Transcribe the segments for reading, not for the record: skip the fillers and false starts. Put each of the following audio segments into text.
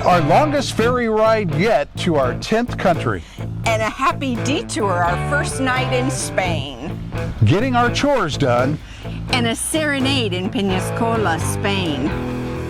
Our longest ferry ride yet to our 10th country. And a happy detour, our first night in Spain. Getting our chores done. And a serenade in Peñíscola, Spain.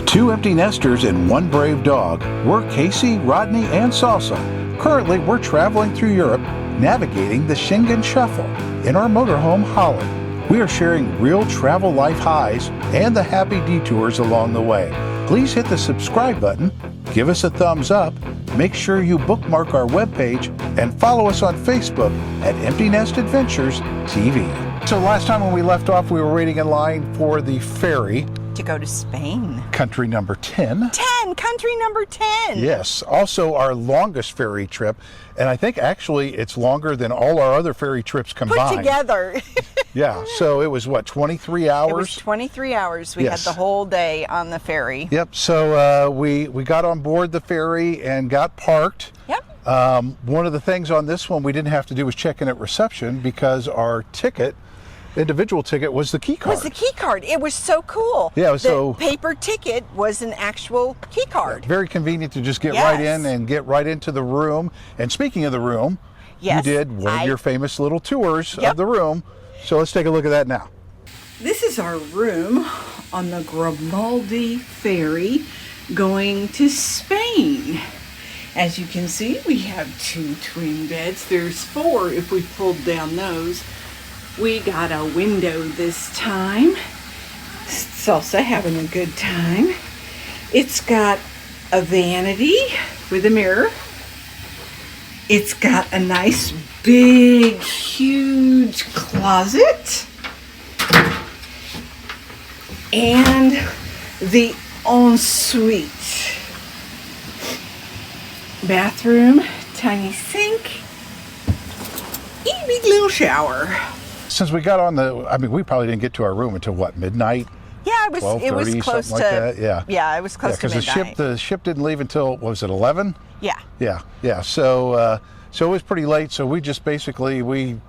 2 empty nesters and 1 brave dog. We're Casey, Rodney, and Salsa. Currently, we're traveling through Europe, navigating the Schengen Shuffle in our motorhome, Holland. We are sharing real travel life highs and the happy detours along the way. Please hit the subscribe button, give us a thumbs up, make sure you bookmark our webpage, and follow us on Facebook at Empty Nest Adventures TV. So last time when we left off, we were waiting in line for the ferry. To go to Spain. Country number 10. 10, country number 10. Yes, also our longest ferry trip, and I think actually it's longer than all our other ferry trips combined. Put together. Yeah, so it was what, 23 hours? It was 23 hours. We Yes. had the whole day on the ferry. Yep, so we got on board the ferry and got parked. Yep. One of the things on this one we didn't have to do was check in at reception because our ticket, individual ticket, was the key card. Was the key card. It was so cool. Yeah, the so paper ticket was an actual key card. Very convenient to just get Yes. right in and get right into the room. And speaking of the room, Yes, you did one of your famous little tours Yep. of the room. So let's take a look at that now. This is our room on the Grybaldi ferry going to Spain. As you can see, we have 2 twin beds. There's 4 if we pulled down those. We got a window this time. Salsa having a good time. It's got a vanity with a mirror. It's got a nice big huge closet. And the ensuite. Bathroom, tiny sink, easy little shower. Since we got on we probably didn't get to our room until what, midnight? Yeah, it was 12:30, close something to like that. Yeah, it was close to because midnight. the ship didn't leave until, what was it, 11? Yeah. Yeah. So it was pretty late. So we just basically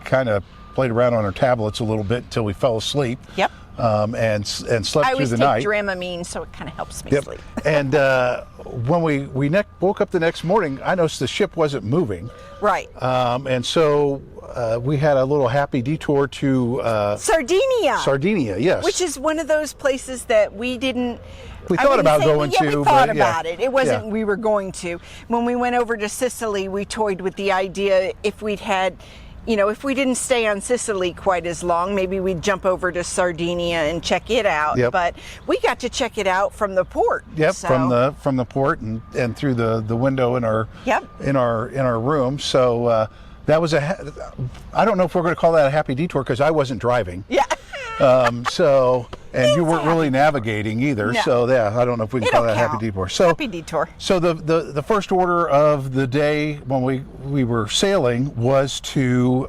kind of played around on our tablets a little bit until we fell asleep. Yep. And slept through the night. I always take Dramamine, so it kind of helps me sleep. And when we woke up the next morning, I noticed the ship wasn't moving. Right. And so we had a little happy detour to Sardinia. Sardinia, yes. Which is one of those places that we didn't. We thought about going to. We thought about it. It wasn't we were going to. When we went over to Sicily, we toyed with the idea if we didn't stay on Sicily quite as long, maybe we'd jump over to Sardinia and check it out. Yep. But we got to check it out from the port. Yep, so. from the port and through the window in our Yep. in our room. So that was I don't know if we're going to call that a happy detour because I wasn't driving. Yeah. And you weren't really navigating either. No. So yeah, I don't know if we can call that a happy detour. So happy detour. So the first order of the day when we were sailing was to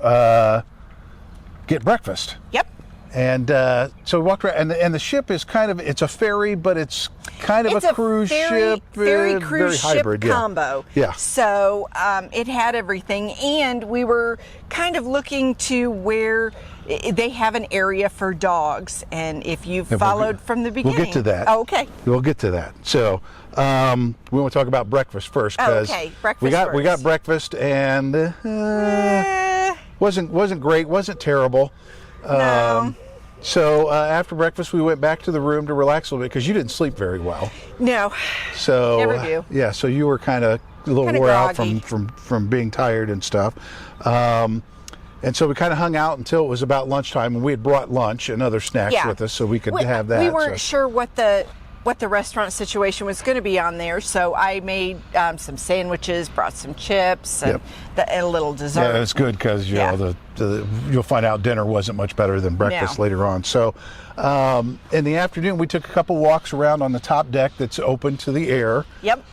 get breakfast. Yep. And so we walked around, and the ship is it's a ferry, but it's kind of a cruise ship, very cruise very hybrid, ship combo. Yeah. So it had everything, and we were kind of looking to where they have an area for dogs, and if you've followed from the beginning, we'll get to that. Oh, okay. We'll get to that. So we want to talk about breakfast first because we got breakfast, and wasn't great, wasn't terrible. No. So after breakfast, we went back to the room to relax a little bit because you didn't sleep very well. No. So never do. Yeah. So you were kind of a little wore out from being tired and stuff. And so we kind of hung out until it was about lunchtime, and we had brought lunch and other snacks with us so we could have that. We weren't sure what the restaurant situation was going to be on there, so I made some sandwiches, brought some chips, and, and a little dessert. Yeah, it's good because you'll find out dinner wasn't much better than breakfast later on. So in the afternoon, we took a couple walks around on the top deck that's open to the air. Yep.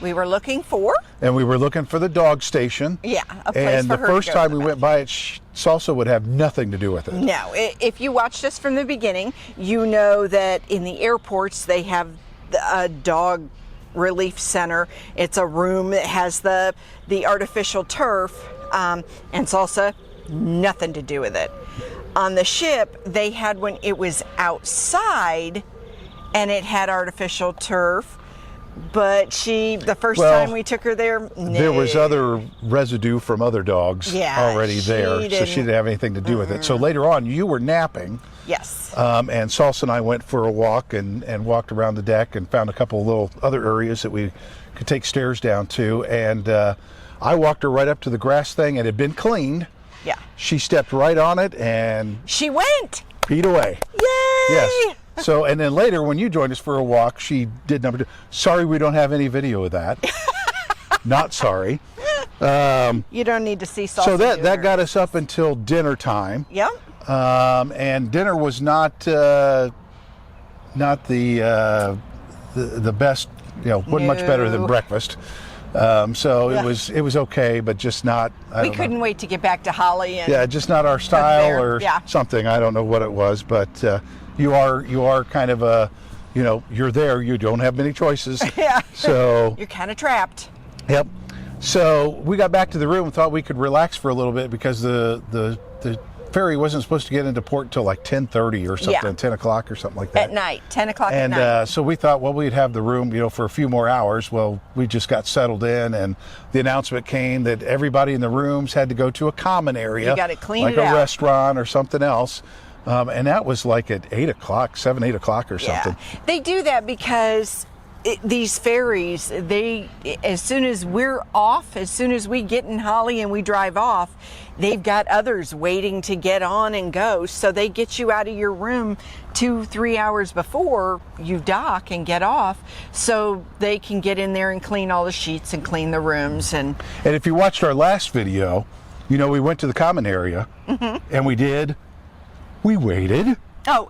We were looking for? And we were looking for the dog station. Yeah, a place and for the her to first go time to we the went by it, Salsa would have nothing to do with it. No, if you watched us from the beginning, you know that in the airports they have a dog relief center. It's a room that has the artificial turf, and Salsa, nothing to do with it. On the ship, they had when it was outside, and it had artificial turf. but the first time we took her there, no. There was other residue from other dogs already there, so she didn't have anything to do with it. So later on, you were napping. Yes. And Salsa and I went for a walk and walked around the deck and found a couple of little other areas that we could take stairs down to. And I walked her right up to the grass thing. It had been cleaned. Yeah. She stepped right on it and she went. Feet away. Yay! Yes. So, and then later when you joined us for a walk, she did number 2. Sorry we don't have any video of that. Not sorry. You don't need to see Salsa. So that got us up until dinner time. Yep. And dinner was not the best, wasn't much better than breakfast. So it was okay, but just not. We couldn't wait to get back to Holly. And just not our style or something. I don't know what it was, but you are kind of a, you're there. You don't have many choices. Yeah. So you're kind of trapped. Yep. So we got back to the room and thought we could relax for a little bit because the ferry wasn't supposed to get into port until like 10:30 or something, 10 o'clock or something like that. At night, 10 o'clock at night. And so we thought, well, we'd have the room, for a few more hours. Well, we just got settled in, and the announcement came that everybody in the rooms had to go to a common area. You got to clean like it out. Like a restaurant or something else. And that was like at 8 o'clock, 8 o'clock or something. They do that because these ferries, as soon as we're off, as soon as we get in Holly and we drive off, they've got others waiting to get on and go. So they get you out of your room 2-3 hours before you dock and get off, so they can get in there and clean all the sheets and clean the rooms. And if you watched our last video, we went to the common area, and we waited. Oh,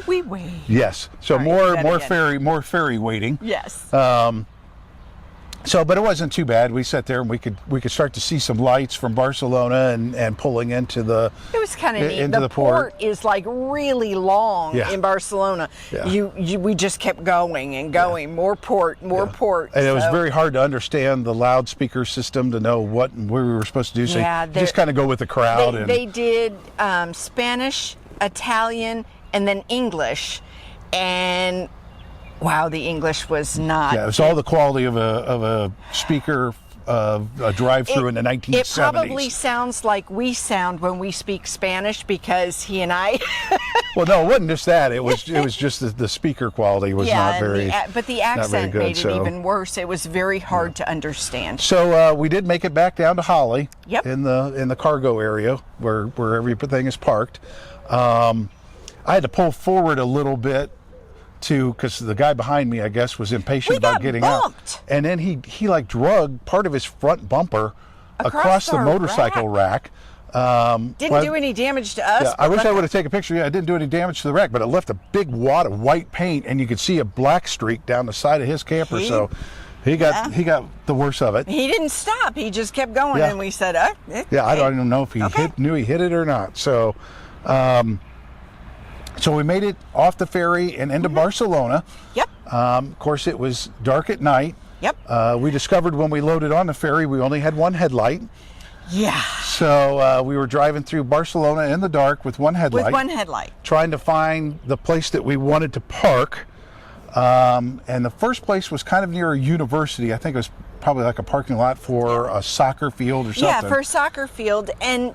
we wait. Yes. So more ferry waiting. Yes. But it wasn't too bad. We sat there and we could start to see some lights from Barcelona and pulling into the. It was kind of neat. Into the port is like really long in Barcelona. Yeah. We just kept going and going. More port. And it was very hard to understand the loudspeaker system to know what we were supposed to do. So you just kind of go with the crowd. They did Spanish, Italian, and then English, and wow, the English was not. Yeah, it was all the quality of a speaker of a drive-through in the 1970s. It probably sounds like we sound when we speak Spanish because he and I. Well, no, it wasn't just that. It was just the speaker quality was not very. But the accent made it even worse. It was very hard to understand. So we did make it back down to Holly. Yep. In the cargo area where everything is parked. I had to pull forward a little bit because the guy behind me, I guess, was impatient about getting out. And then he like drug part of his front bumper across the motorcycle rack. Didn't do any damage to us. Yeah, I wish I would have taken a picture. Yeah, it didn't do any damage to the wreck, but it left a big wad of white paint, and you could see a black streak down the side of his camper. So he got the worst of it. He didn't stop. He just kept going, and we said, I don't even know if he knew he hit it or not. So. So we made it off the ferry and into Barcelona. Yep. Of course, it was dark at night. Yep. We discovered when we loaded on the ferry, we only had one headlight. Yeah. So we were driving through Barcelona in the dark with one headlight. Trying to find the place that we wanted to park. And the first place was kind of near a university. I think it was probably like a parking lot for a soccer field or something. Yeah, for a soccer field, and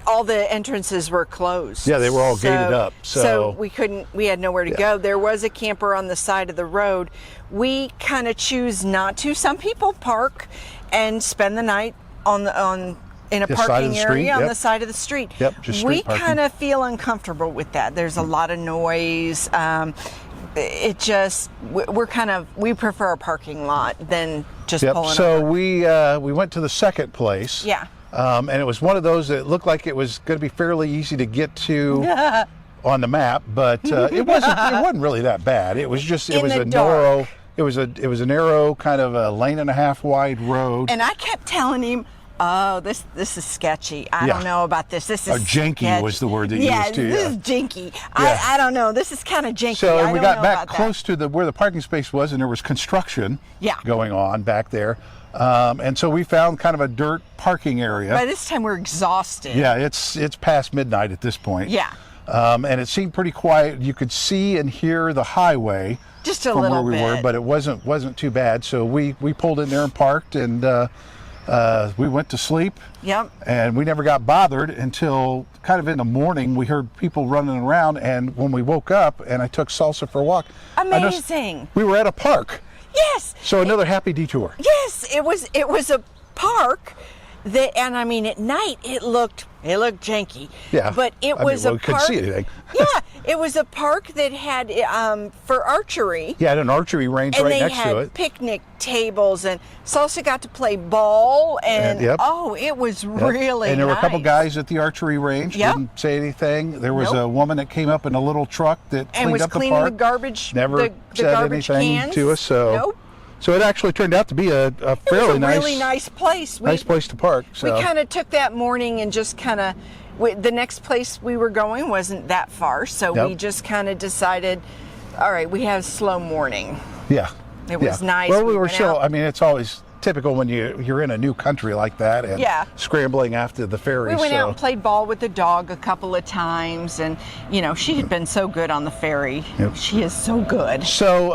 all the entrances were closed. Yeah, they were all gated up. So we had nowhere to go. There was a camper on the side of the road. We kind of choose not to. Some people park and spend the night in a parking area on the side of the street. Yep, just street parking. We kind of feel uncomfortable with that. There's a lot of noise. We prefer a parking lot than just pulling So over. we went to the second place. Yeah. And it was one of those that looked like it was going to be fairly easy to get to on the map, but it wasn't really that bad. It was just narrow. It was a narrow kind of a lane and a half wide road. And I kept telling him, oh, this is sketchy. I don't know about this. This is janky was the word that you used to. This is janky. I don't know. This is kind of janky. So we got back close to where the parking space was, and there was construction going on back there. And so we found kind of a dirt parking area. By this time, we're exhausted. Yeah, it's past midnight at this point. Yeah. And it seemed pretty quiet. You could see and hear the highway Just a from little where we were, bit. but it wasn't too bad. So we pulled in there and parked, and we went to sleep. Yep. And we never got bothered until kind of in the morning. We heard people running around, and when we woke up and I took Salsa for a walk, I noticed Amazing. we were at a park. Yes. So another happy detour. Yes, it was a park that, and I mean at night it looked janky. Yeah. But it was a we park. couldn't see anything. Yeah, it was a park that had for archery. Yeah, had an archery range And right they next had to it. picnic tables, and Salsa got to play ball, and Yep. oh, it was really And there were a couple nice. guys at the archery range. Yep. Didn't say anything. There was Nope. a woman that came up in a little truck that and cleaned was up the cleaning park. the garbage. Never the said garbage anything cans. to us. So, Nope. so it actually turned out to be a It was fairly a really nice place. nice place to park. So. We kind of took that morning and just kind of, the next place we were going wasn't that far, so Yep. we just kind of decided, all right, we have a slow morning. Yeah. It was yeah. nice. Well, we We were went still, out. I mean, it's always typical when you're in a new country like that and Yeah. scrambling after the ferry. We went so. out and played ball with the dog a couple of times, and you know, she had been so good on the ferry. Yep. She is so good. So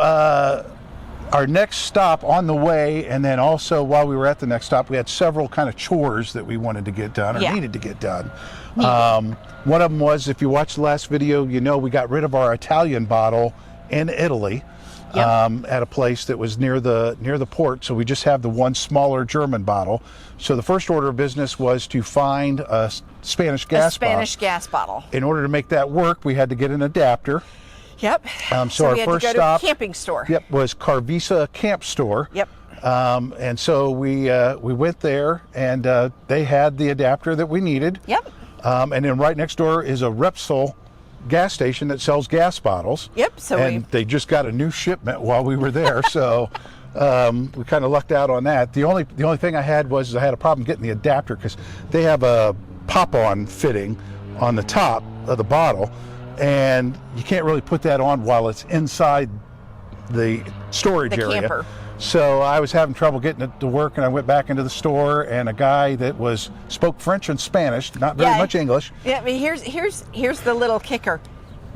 our next stop on the way, and then also while we were at the next stop, we had several kind of chores that we wanted to get done or Yeah. needed to get done. One of them was, if you watched the last video, you know we got rid of our Italian bottle in Italy. Yep. At a place that was near the port, so we just have the one smaller German bottle. So the first order of business was to find a Spanish gas Spanish bottle. gas bottle. In order to make that work, we had to get an adapter. Yep. So our we had first to go stop, to a camping store. Yep, was Carvisa Camp Store. Yep. And so we went there, and they had the adapter that we needed. Yep. And then right next door is a Repsol gas station that sells gas bottles. Yep, so and they just got a new shipment while we were there, so we kind of lucked out on that. The only thing I had was I had a problem getting the adapter because they have a pop-on fitting on the top of the bottle, and you can't really put that on while it's inside the storage The area. camper. So I was having trouble getting it to work, and I went back into the store, and a guy that spoke French and Spanish, not very much English. Yeah, I mean, here's the little kicker.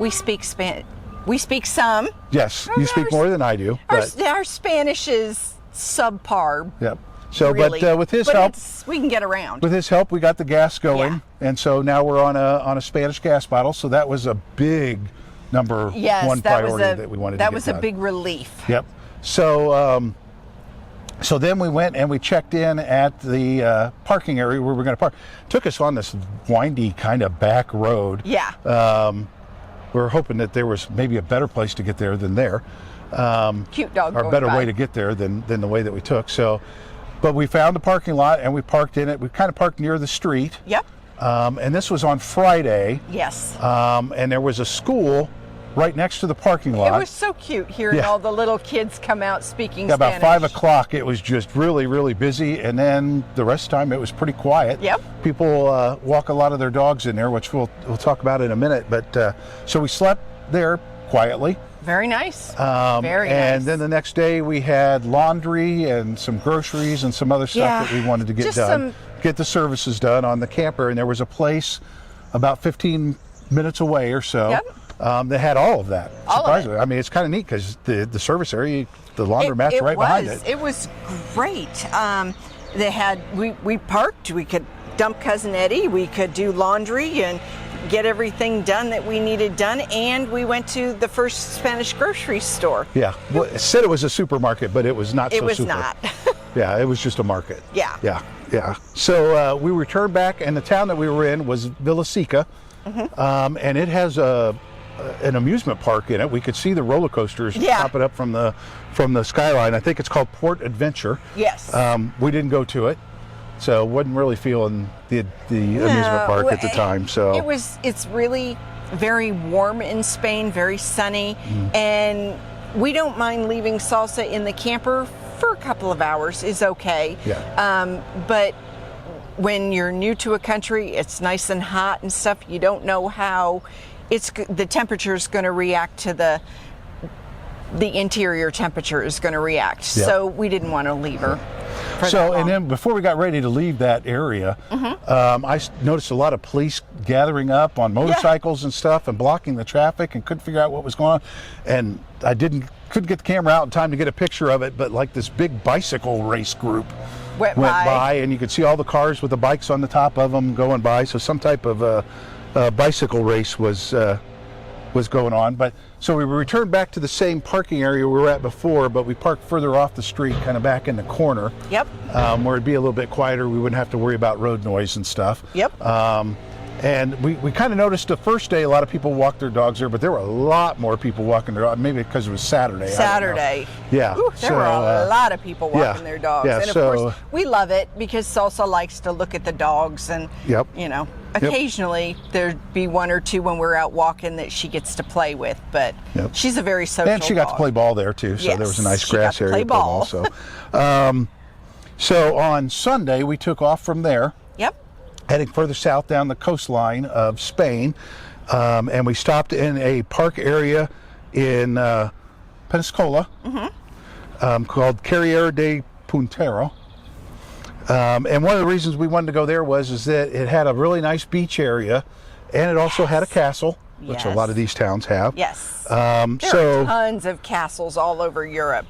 We speak Spanish. We speak some. Yes, you speak more than I do. But, Our Spanish is subpar. yep. So, Really. but with his But help, we can get around. we got the gas going, Yeah. and so now we're on a Spanish gas bottle. So that was a big number one priority that we wanted to get That was a done. big relief. Yep. So, so then we went and we checked in at the parking area where we're going to park. Took us on this windy kind of back road. Yeah. We were hoping that there was maybe a better place to get there than there. Cute dog. Or a going better by. way to get there than the way that we took. So, but we found the parking lot and we parked in it. We kind of parked near the street. Yep. And this was on Friday. Yes. And there was a school right next to the parking lot. It was so cute hearing Yeah. all the little kids come out speaking Yeah, about Spanish. 5 o'clock, it was just really, really busy, and then the rest of the time it was pretty quiet. Yep. People walk a lot of their dogs in there, which we'll talk about in a minute. But so we slept there quietly. Very nice. Very And nice. then the next day we had laundry and some groceries and some other stuff Yeah, that we wanted to get just done. Get the services done on the camper, and there was a place about 15 minutes away or so. Yep. That had all of that. All of it. Surprisingly, I mean, it's kind of neat because the service area, the laundromat's right behind it. It was great. They had we parked. We could dump Cousin Eddie. We could do laundry and get everything done that we needed done. And we went to the first Spanish grocery store. Yeah, well, it said it was a supermarket, but it was not. It so was super. not. Yeah, it was just a market. Yeah. Yeah. So we returned back, and the town that we were in was Villa-seca, and it has an amusement park in it. We could see the roller coasters Yeah. popping up from the skyline. I think it's called Port Adventure. Yes. We didn't go to it, so wasn't really feeling the amusement park at the time. So it's really very warm in Spain, very sunny, and we don't mind leaving Salsa in the camper for a couple of hours is okay. Yeah. But when you're new to a country, it's nice and hot and stuff. You don't know how the temperature is going to react to the interior temperature is going to react. Yeah. So we didn't want to leave her. For So, that long. and then before we got ready to leave that area, I noticed a lot of police gathering up on motorcycles and stuff and blocking the traffic and couldn't figure out what was going on. And couldn't get the camera out in time to get a picture of it, but like this big bicycle race group went by, and you could see all the cars with the bikes on the top of them going by. So some type of bicycle race was going on. But so we returned back to the same parking area we were at before, but we parked further off the street, kind of back in the corner. Yep. Where it'd be a little bit quieter. We wouldn't have to worry about road noise and stuff. Yep. And we kind of noticed the first day a lot of people walked their dogs there, but there were a lot more people walking their dogs, maybe because it was Saturday. Saturday. Yeah. Ooh, there were a lot of people walking their dogs. Yeah, and of course, we love it because Salsa likes to look at the dogs, and you know, occasionally there'd be one or two when we're out walking that she gets to play with, but she's a very social And she got dog. to play ball there too, so there was a nice grass area to play ball. So on Sunday we took off from there. Yep. Heading further south down the coastline of Spain, and we stopped in a park area in Peñíscola called Carriera de Puntero. And one of the reasons we wanted to go there is that it had a really nice beach area, and it also had a castle, which a lot of these towns have. Yes. There are tons of castles all over Europe.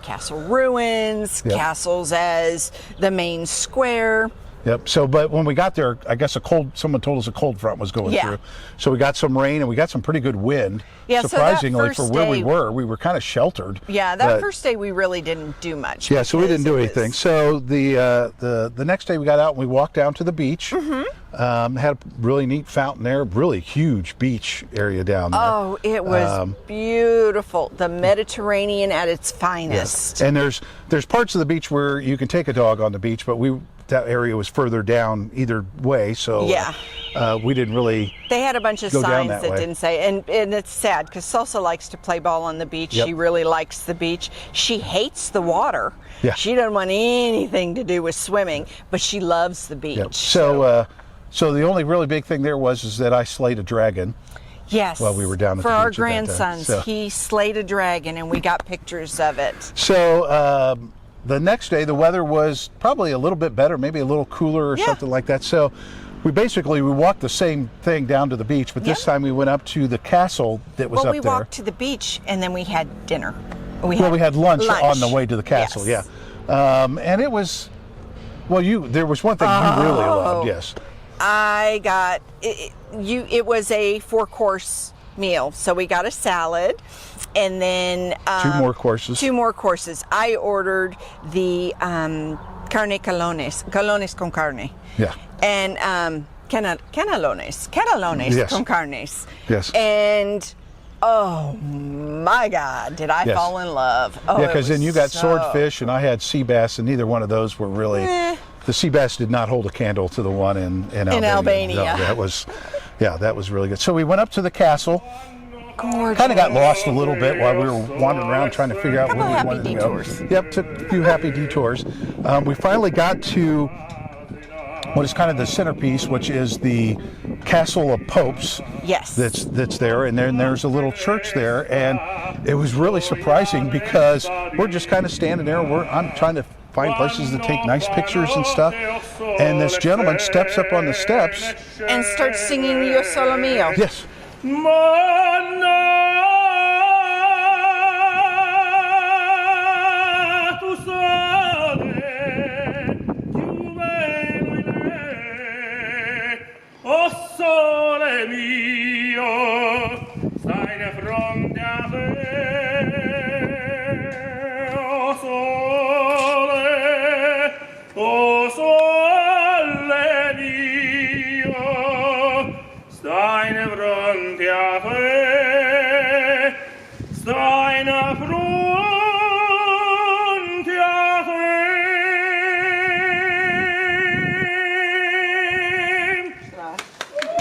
Castle ruins, castles as the main square. Yep. So, but when we got there, I guess someone told us a cold front was going through. So we got some rain and we got some pretty good wind. Yeah. Surprisingly, for where we were kind of sheltered. Yeah. That first day we really didn't do much. Yeah. So we didn't do anything. So the next day we got out and we walked down to the beach. Had a really neat fountain there. Really huge beach area down there. Oh, it was beautiful. The Mediterranean at its finest. Yes. And there's parts of the beach where you can take a dog on the beach, but that area was further down either way, so we didn't really. They had a bunch of signs that didn't say, and it's sad because Salsa likes to play ball on the beach. She really likes the beach. She hates the water. Yeah. She doesn't want anything to do with swimming, but she loves the beach. Yep. So the only really big thing there was that I slayed a dragon. Yes. While we were down at the beach. For our grandsons, he slayed a dragon, and we got pictures of it. So. The next day, the weather was probably a little bit better, maybe a little cooler or something like that. So we walked the same thing down to the beach, but this time we went up to the castle that was up there. Well, we walked to the beach and then we had dinner. We had lunch on the way to the castle, and it was, there was one thing you really loved, yes. I got, it was a 4-course meal. So we got a salad. And then 2 more courses. 2 more courses. I ordered the carne calones con carne. Yeah. And cannellones con carnes. Yes. And oh my God, did I fall in love? Oh, yeah, because then you got swordfish and I had sea bass, and neither one of those were really. The sea bass did not hold a candle to the one in Albania. No, that was really good. So we went up to the castle. Gorgeous. Kind of got lost a little bit while we were wandering around trying to figure out where we wanted to go. Yep, took a few happy detours. We finally got to what is kind of the centerpiece, which is the Castle of Popes. Yes. That's there, and then there's a little church there, and it was really surprising because we're just kind of standing there. I'm trying to find places to take nice pictures and stuff, and this gentleman steps up on the steps and starts singing Yo Solo Mio. Yes.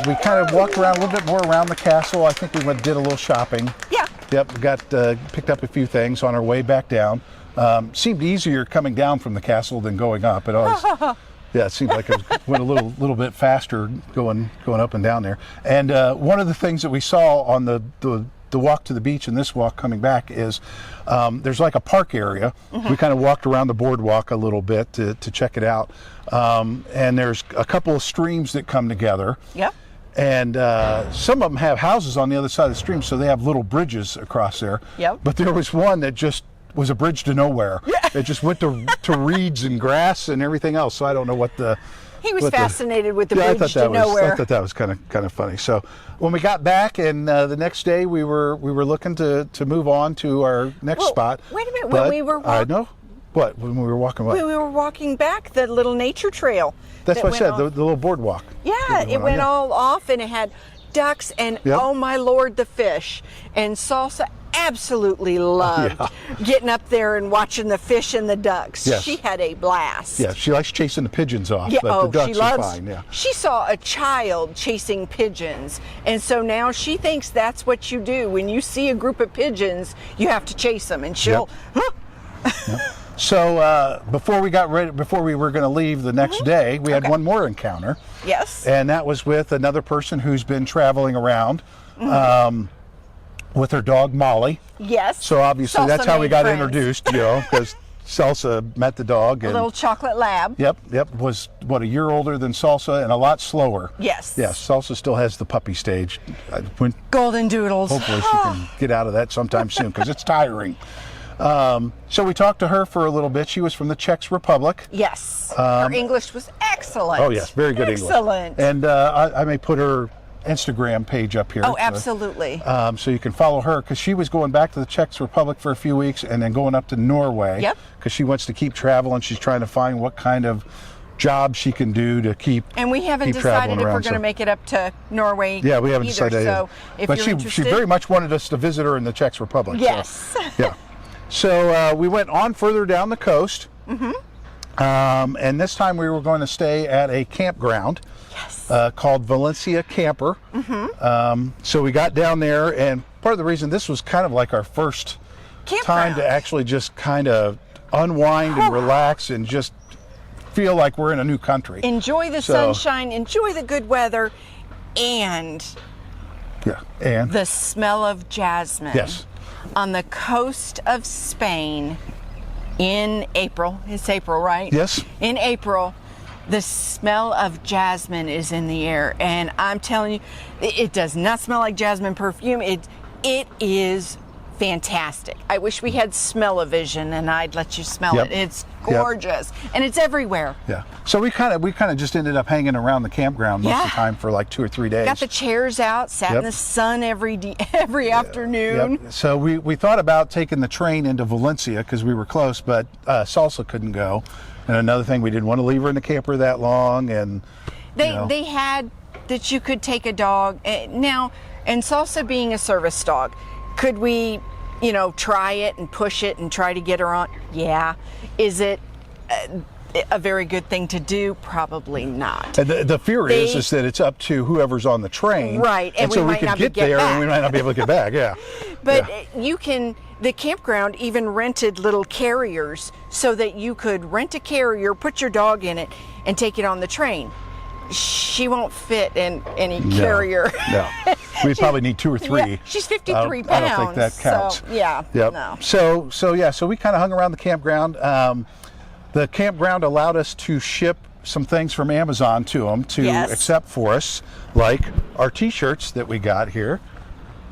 We kind of walked around a little bit more around the castle. I think we did a little shopping. Yeah. Yep, picked up a few things on our way back down. Seemed easier coming down from the castle than going up. It always, it seemed like it went a little bit faster going up and down there. And one of the things that we saw on the walk to the beach and this walk coming back is there's like a park area. We kind of walked around the boardwalk a little bit to check it out. And there's a couple of streams that come together. Yep. And some of them have houses on the other side of the stream, so they have little bridges across there. Yep. But there was one that just was a bridge to nowhere. Yeah. It just went to reeds and grass and everything else. So I don't know what the... He was fascinated with the bridge to nowhere. I thought that was kind of funny. So when we got back, and the next day we were looking to move on to our next spot. Wait a minute, but when we were I know. What? When we were walking what? When we were walking back the little nature trail. That's what I said, the little boardwalk. Yeah, it went all off, and it had ducks and, oh my Lord, the fish. And Salsa absolutely loved getting up there and watching the fish and the ducks. Yes. She had a blast. Yeah, she likes chasing the pigeons off, Yeah, but the ducks she loves, are fine. Yeah. She saw a child chasing pigeons, and so now she thinks that's what you do. When you see a group of pigeons, you have to chase them, and she'll... Yep. So before we were going to leave the next day, we had one more encounter. Yes. And that was with another person who's been traveling around with her dog Molly. Yes. So obviously Salsa that's how we made got friends. introduced, because Salsa met the dog. And, a little chocolate lab. Yep. Was a year older than Salsa and a lot slower. Yes. Yes. Salsa still has the puppy stage. Golden doodles. Hopefully she can get out of that sometime soon, because it's tiring. So we talked to her for a little bit. She was from the Czech Republic. Yes. Her English was excellent. Oh yes, very good Excellent. English. And I may put her Instagram page up here. Oh, absolutely. So you can follow her, because she was going back to the Czech Republic for a few weeks and then going up to Norway. Yep. Because she wants to keep traveling. She's trying to find what kind of job she can do to keep. And we haven't decided if we're going to make it up to Norway. Yeah, we haven't decided. So if but you're interested, she very much wanted us to visit her in the Czech Republic. Yes. So, yeah. So we went on further down the coast. And this time we were going to stay at a campground. Yes. Called Valencia Camper. So we got down there, and part of the reason this was kind of like our first time to actually just kind of unwind and relax and just feel like we're in a new country. Enjoy the sunshine, enjoy the good weather, and the smell of jasmine. Yes. On the coast of Spain in April. It's April, right? Yes. In April, the smell of jasmine is in the air, and I'm telling you, it does not smell like jasmine perfume. It is fantastic. I wish we had smell-o-vision and I'd let you smell it. It's gorgeous, and it's everywhere. Yeah. So we kind of just ended up hanging around the campground most of the time for like 2 or 3 days. Got the chairs out, sat in the sun every afternoon. So we thought about taking the train into Valencia because we were close, but Salsa couldn't go. And another thing, we didn't want to leave her in the camper that long. And they had that you could take a dog now, and Salsa being a service dog, could we, try it and push it and try to get her on? Yeah. Is it a very good thing to do? Probably not. And the fear is that it's up to whoever's on the train. Right. And so we could get there and we might not be able to get back. Yeah. But the campground even rented little carriers so that you could rent a carrier, put your dog in it, and take it on the train. She won't fit in any carrier. No. We'd probably need 2 or 3. Yeah, she's 53 pounds. I don't think that counts. So, no. So we kind of hung around the campground. The campground allowed us to ship some things from Amazon to them to accept for us, like our t-shirts that we got here.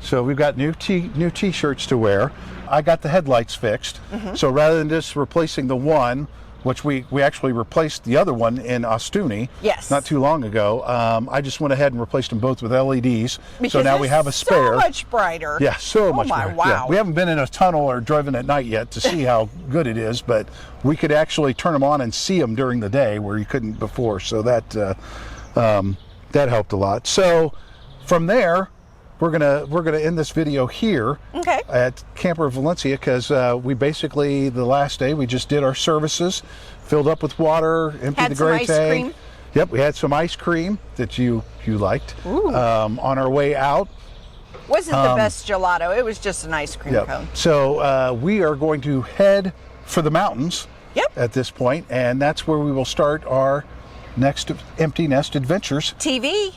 So we've got new t-shirts to wear. I got the headlights fixed. So rather than just replacing the one, which we actually replaced the other one in Ostuni not too long ago. I just went ahead and replaced them both with LEDs. Because so now we have a spare. So much brighter. Yeah, so much brighter. Wow. Yeah. We haven't been in a tunnel or driven at night yet to see how good it is, but we could actually turn them on and see them during the day where you couldn't before. So that helped a lot. So from there, we're gonna end this video here at Camper Valencia, because we basically, the last day, we just did our services, filled up with water, emptied the gray tank. Cream. Yep, we had some ice cream that you liked. On our way out. Wasn't the best gelato. It was just an ice cream cone. So we are going to head for the mountains at this point, and that's where we will start our next empty nest adventures. TV.